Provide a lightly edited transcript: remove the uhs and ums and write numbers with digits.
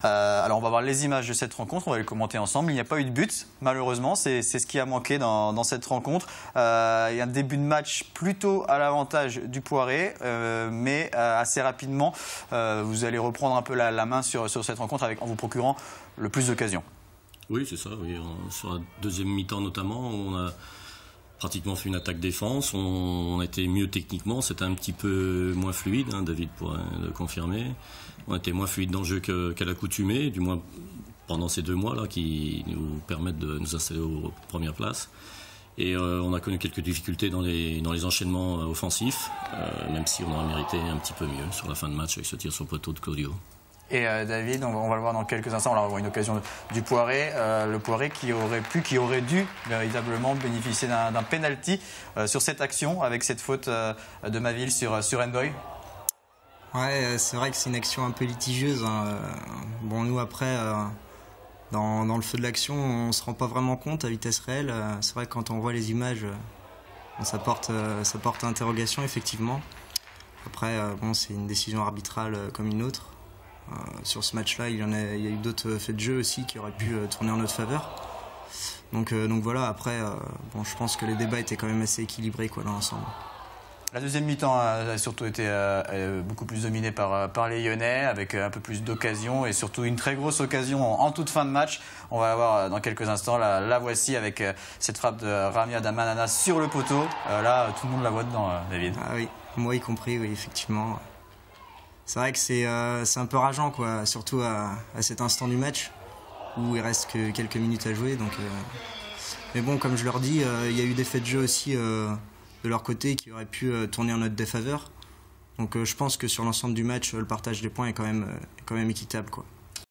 Alors on va voir les images de cette rencontre, on va les commenter ensemble. Il n'y a pas eu de but, malheureusement, c'est ce qui a manqué dans cette rencontre. Il y a un début de match plutôt à l'avantage du Poiré, mais assez rapidement, vous allez reprendre un peu la main sur cette rencontre en vous procurant le plus d'occasions. Oui, c'est ça. Oui. Sur la deuxième mi-temps notamment, on a pratiquement fait une attaque-défense. On a été mieux techniquement, c'était un petit peu moins fluide, hein, David pourrait le confirmer. On était moins fluide dans le jeu qu'à l'accoutumée, du moins pendant ces 2 mois là, qui nous permettent de nous installer aux premières places. Et on a connu quelques difficultés dans les enchaînements offensifs, même si on aurait mérité un petit peu mieux sur la fin de match avec ce tir sur le poteau de Claudio. Et David, on va le voir dans quelques instants, on va avoir une occasion du Poiré, le Poiré qui aurait dû véritablement bénéficier d'un penalty sur cette action avec cette faute de Maville sur Endoy. Ouais, c'est vrai que c'est une action un peu litigieuse, hein. Bon, nous après, dans le feu de l'action, on se rend pas vraiment compte à vitesse réelle. C'est vrai que quand on voit les images, ça porte à interrogation effectivement. Après, bon, c'est une décision arbitrale comme une autre. Sur ce match-là, il y a eu d'autres faits de jeu aussi qui auraient pu tourner en notre faveur. Donc voilà, après, bon, je pense que les débats étaient quand même assez équilibrés dans l'ensemble. La deuxième mi-temps a surtout été beaucoup plus dominée par les Lyonnais, avec un peu plus d'occasions et surtout une très grosse occasion en toute fin de match. On va la voir dans quelques instants. La voici avec cette frappe de Ramia Damanana sur le poteau. Là, tout le monde la voit dedans, David. Ah oui, moi y compris, oui, effectivement. C'est vrai que c'est un peu rageant, quoi, surtout à cet instant du match où il reste que quelques minutes à jouer. Donc, mais bon, comme je leur dis, il y a eu des faits de jeu aussi de leur côté qui auraient pu tourner en notre défaveur. Donc je pense que sur l'ensemble du match, le partage des points est quand même équitable, quoi.